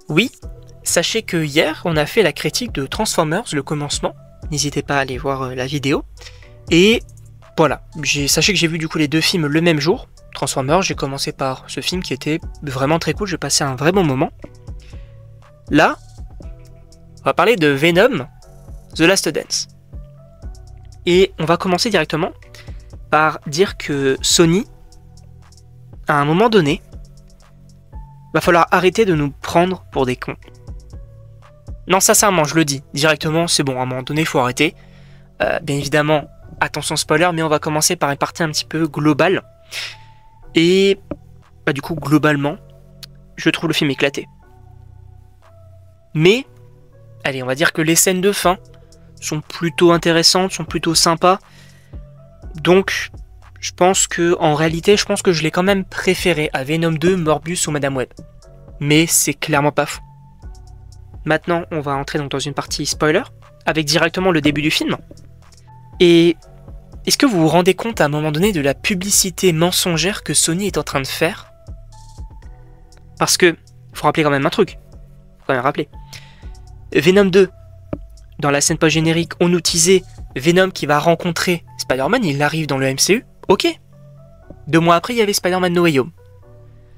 Oui, sachez que hier, on a fait la critique de Transformers, le commencement. N'hésitez pas à aller voir la vidéo. Et voilà, sachez que j'ai vu du coup les deux films le même jour. Transformers, j'ai commencé par ce film qui était vraiment très cool, j'ai passé un vrai bon moment. Là, on va parler de Venom, The Last Dance. Et on va commencer directement par dire que Sony, à un moment donné, va falloir arrêter de nous prendre pour des cons. Non, sincèrement, je le dis directement, c'est bon, à un moment donné, il faut arrêter. Bien évidemment, attention spoiler, mais on va commencer par une partie un petit peu globale. Et du coup, globalement, je trouve le film éclaté. Mais, allez, on va dire que les scènes de fin sont plutôt intéressantes, sont plutôt sympas. Donc, je pense que je l'ai quand même préféré à Venom 2, Morbius ou Madame Web. Mais c'est clairement pas fou. Maintenant, on va entrer donc dans une partie spoiler, avec directement le début du film. Et est-ce que vous vous rendez compte à un moment donné de la publicité mensongère que Sony est en train de faire? Parce que, faut rappeler quand même un truc. Faut quand même rappeler. Venom 2, dans la scène post-générique, on nous teasait Venom qui va rencontrer Spider-Man, il arrive dans le MCU, ok. 2 mois après, il y avait Spider-Man No Way Home.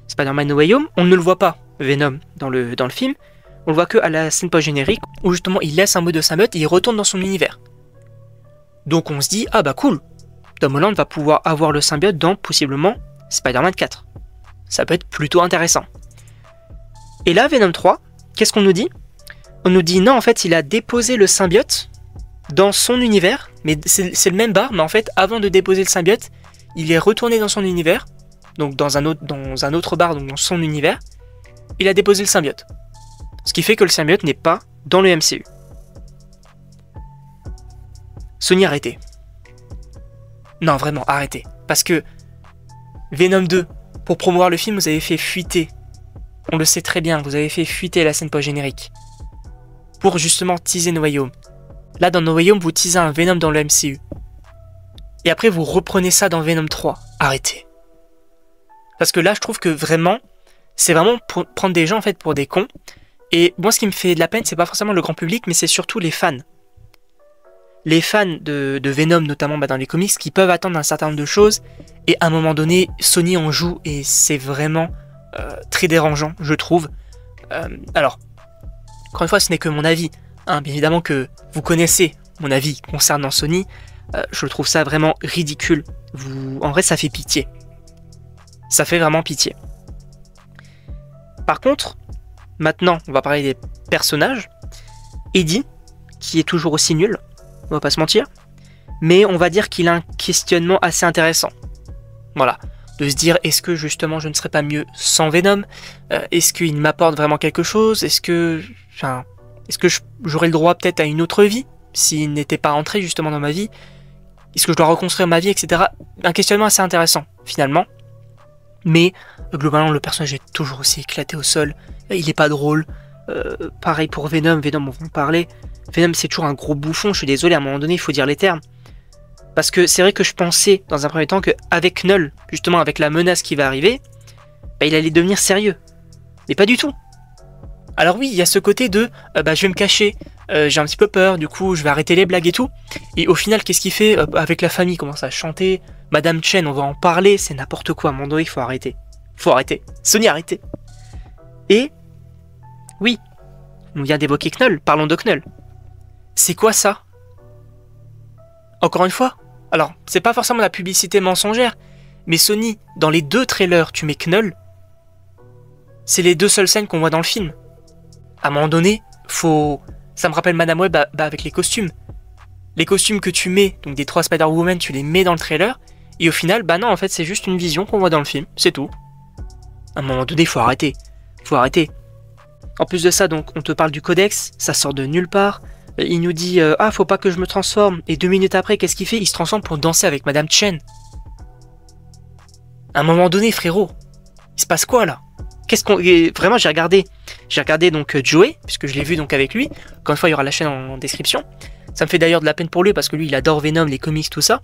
Spider-Man No Way Home, on ne le voit pas, Venom, dans le film. On le voit que à la scène post-générique, où justement il laisse un bout de sa meute et il retourne dans son univers. Donc on se dit, ah bah cool, Tom Holland va pouvoir avoir le symbiote dans, possiblement, Spider-Man 4. Ça peut être plutôt intéressant. Et là, Venom 3, qu'est-ce qu'on nous dit? On nous dit, non, en fait, il a déposé le symbiote dans son univers, mais c'est le même bar, mais en fait, avant de déposer le symbiote, il est retourné dans son univers, donc dans un autre bar, donc dans son univers, il a déposé le symbiote. Ce qui fait que le symbiote n'est pas dans le MCU. Sony, arrêtez. Non, vraiment, arrêtez. Parce que Venom 2, pour promouvoir le film, vous avez fait fuiter, on le sait très bien, vous avez fait fuiter la scène post-générique. Pour justement teaser No Way Home. Là, dans No Way Home, vous teasez un Venom dans le MCU. Et après, vous reprenez ça dans Venom 3. Arrêtez. Parce que là, je trouve que vraiment, c'est vraiment pour prendre des gens en fait pour des cons. Et moi, ce qui me fait de la peine, c'est pas forcément le grand public, mais c'est surtout les fans. Les fans de Venom, notamment dans les comics, qui peuvent attendre un certain nombre de choses. Et à un moment donné, Sony en joue et c'est vraiment très dérangeant, je trouve. Alors, encore une fois, ce n'est que mon avis. Hein, bien évidemment que vous connaissez mon avis concernant Sony. Je trouve ça vraiment ridicule. En vrai, ça fait pitié. Ça fait vraiment pitié. Par contre, maintenant, on va parler des personnages. Eddie, qui est toujours aussi nul, on va pas se mentir, mais on va dire qu'il a un questionnement assez intéressant. Voilà, de se dire, est-ce que justement je ne serais pas mieux sans Venom? Est-ce qu'il m'apporte vraiment quelque chose? Est-ce que j'aurais le droit peut-être à une autre vie, s'il n'était pas entré justement dans ma vie? Est-ce que je dois reconstruire ma vie, etc. Un questionnement assez intéressant, finalement. Mais, globalement, le personnage est toujours aussi éclaté au sol. Il est pas drôle. Pareil pour Venom, on va en parler. Venom, c'est toujours un gros bouffon, je suis désolé, à un moment donné, il faut dire les termes. Parce que c'est vrai que je pensais, dans un premier temps, qu'avec Knull, justement, avec la menace qui va arriver, il allait devenir sérieux. Mais pas du tout. Alors oui, il y a ce côté de, je vais me cacher, j'ai un petit peu peur, du coup, je vais arrêter les blagues et tout. Et au final, qu'est-ce qu'il fait avec la famille? Il commence à chanter, Madame Chen, on va en parler, c'est n'importe quoi, à un moment donné, il faut arrêter. Faut arrêter. Sony, arrêtez. Et, oui, on vient d'évoquer Knull, parlons de Knull. C'est quoi ça? Encore une fois, alors, c'est pas forcément la publicité mensongère, mais Sony, dans les 2 trailers, tu mets Knull, c'est les 2 seules scènes qu'on voit dans le film. À un moment donné, ça me rappelle Madame Web avec les costumes. Les costumes que tu mets, donc des 3 Spider-Woman, tu les mets dans le trailer, et au final, non, en fait, c'est juste une vision qu'on voit dans le film, c'est tout. À un moment donné, faut arrêter. Faut arrêter. En plus de ça, donc, on te parle du codex, ça sort de nulle part. Il nous dit, faut pas que je me transforme. Et 2 minutes après, qu'est-ce qu'il fait? Il se transforme pour danser avec Madame Chen. À un moment donné, frérot, il se passe quoi, là? Vraiment, j'ai regardé donc Joey, puisque je l'ai vu donc avec lui. Encore une fois, il y aura la chaîne en description. Ça me fait d'ailleurs de la peine pour lui, parce que lui, il adore Venom, les comics, tout ça.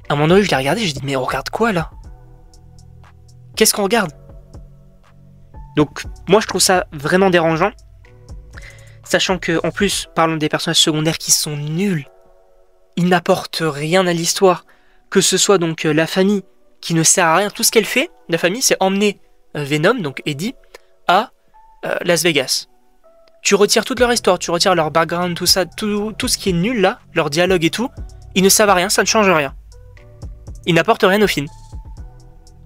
À un moment donné, je l'ai regardé, j'ai dit, mais on regarde quoi, là? Qu'est-ce qu'on regarde? Donc moi je trouve ça vraiment dérangeant, sachant que en plus, parlons des personnages secondaires qui sont nuls, ils n'apportent rien à l'histoire, que ce soit donc la famille qui ne sert à rien, tout ce qu'elle fait, la famille, c'est emmener Venom, donc Eddie, à Las Vegas. Tu retires toute leur histoire, tu retires leur background, tout ça, tout ce qui est nul là, leur dialogue et tout, ils ne servent à rien, ça ne change rien. Ils n'apportent rien au film.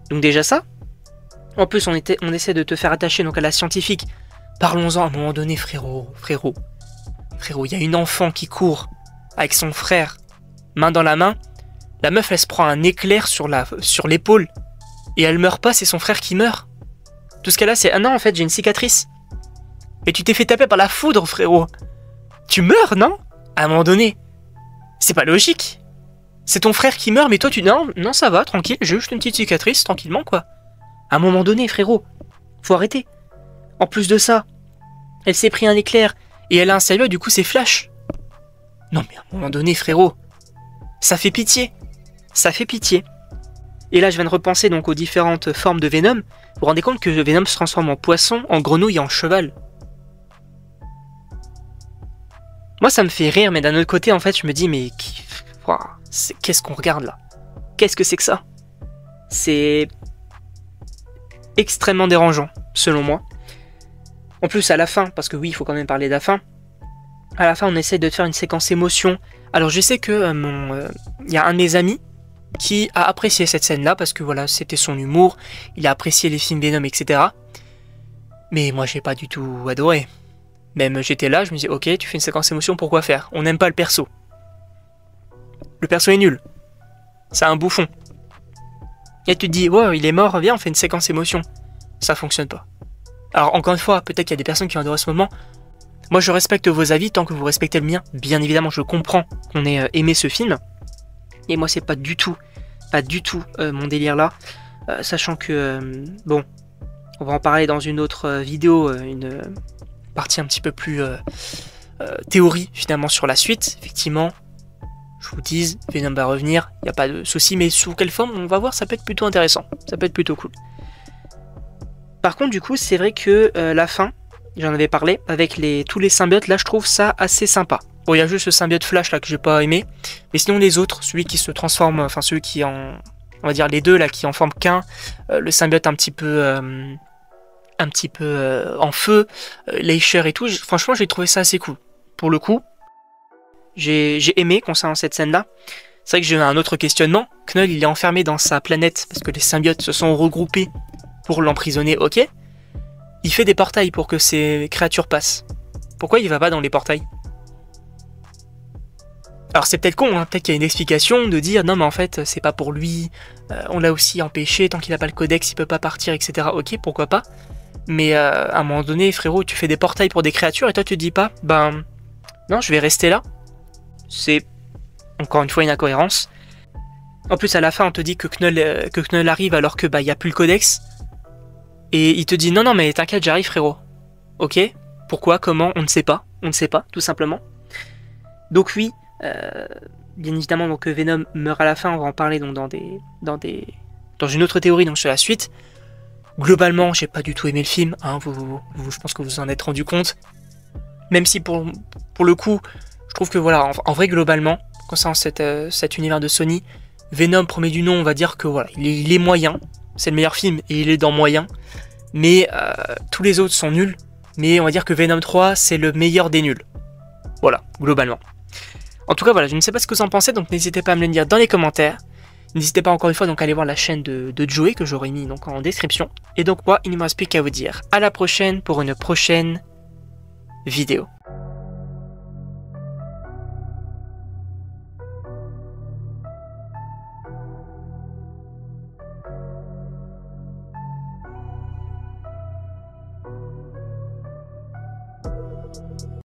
Donc déjà ça. En plus, on essaie de te faire attacher donc à la scientifique. Parlons-en à un moment donné, frérot, il y a une enfant qui court avec son frère, main dans la main. La meuf, elle se prend un éclair sur l'épaule. Et elle meurt pas, c'est son frère qui meurt. Tout ce qu'elle a, c'est « Ah non, en fait, j'ai une cicatrice. » Et tu t'es fait taper par la foudre, frérot. Tu meurs, non? À un moment donné. C'est pas logique. C'est ton frère qui meurt, mais toi, non, ça va, tranquille, j'ai juste une petite cicatrice, tranquillement, quoi. À un moment donné, frérot, faut arrêter. En plus de ça, elle s'est pris un éclair, et elle a un symbiote, du coup, c'est Flash. Non, mais à un moment donné, frérot, ça fait pitié. Ça fait pitié. Et là, je viens de repenser donc aux différentes formes de Venom. Vous vous rendez compte que Venom se transforme en poisson, en grenouille et en cheval. Moi, ça me fait rire, mais d'un autre côté, en fait, je me dis, mais qu'est-ce qu'on regarde là? Qu'est-ce que c'est que ça? C'est extrêmement dérangeant, selon moi. En plus, à la fin, parce que oui, il faut quand même parler de la fin. À la fin, on essaye de te faire une séquence émotion. Alors, je sais que y a un de mes amis qui a apprécié cette scène-là, parce que voilà, c'était son humour, il a apprécié les films Venom, etc. Mais moi, j'ai pas du tout adoré. Même j'étais là, je me dis, ok, tu fais une séquence émotion, pourquoi faire? On n'aime pas le perso. Le perso est nul. C'est un bouffon. Et tu te dis, ouais, il est mort, viens, on fait une séquence émotion. Ça fonctionne pas. Alors, encore une fois, peut-être qu'il y a des personnes qui ont adoré ce moment. Moi, je respecte vos avis tant que vous respectez le mien. Bien évidemment, je comprends qu'on ait aimé ce film. Et moi, c'est pas du tout mon délire là. Sachant que, bon, on va en parler dans une autre vidéo, une partie un petit peu plus théorie finalement sur la suite. Effectivement, je vous dis, Venom va revenir, il n'y a pas de souci, mais sous quelle forme, on va voir, ça peut être plutôt intéressant. Ça peut être plutôt cool. Par contre, du coup, c'est vrai que la fin, j'en avais parlé, avec tous les symbiotes, là, je trouve ça assez sympa. Bon, il y a juste le symbiote Flash, là, que j'ai pas aimé. Mais sinon, les autres, celui qui se transforme, enfin, celui qui en... On va dire les deux, là, qui en forment qu'un. Le symbiote un petit peu en feu, Leisher et tout. Franchement, j'ai trouvé ça assez cool. Pour le coup, j'ai aimé concernant cette scène-là. C'est vrai que j'ai un autre questionnement. Knull, il est enfermé dans sa planète, parce que les symbiotes se sont regroupés pour l'emprisonner, ok. Il fait des portails pour que ces créatures passent. Pourquoi il va pas dans les portails? Alors c'est peut-être con, hein, peut-être qu'il y a une explication de dire non mais en fait c'est pas pour lui, on l'a aussi empêché, tant qu'il n'a pas le codex il peut pas partir, etc. Ok, pourquoi pas. Mais à un moment donné, frérot, tu fais des portails pour des créatures et toi tu te dis pas, ben non, je vais rester là. C'est encore une fois une incohérence. En plus à la fin on te dit que Knull arrive alors que bah y a plus le codex. Et il te dit non mais t'inquiète, j'arrive frérot. Ok, pourquoi, comment, on ne sait pas, tout simplement. Donc oui, bien évidemment donc Venom meurt à la fin, on va en parler donc dans une autre théorie donc sur la suite. Globalement, j'ai pas du tout aimé le film, hein, je pense que vous en êtes rendu compte. Même si pour le coup, je trouve que voilà, en vrai globalement, concernant cet univers de Sony, Venom, premier du nom, on va dire que voilà, il est moyen, c'est le meilleur film et il est dans moyen, mais tous les autres sont nuls, mais on va dire que Venom 3, c'est le meilleur des nuls. Voilà, globalement. En tout cas, voilà, je ne sais pas ce que vous en pensez, donc n'hésitez pas à me le dire dans les commentaires. N'hésitez pas encore une fois donc à aller voir la chaîne de Joey que j'aurai mis donc en description. Et donc moi, il ne me reste plus qu'à vous dire à la prochaine pour une prochaine vidéo.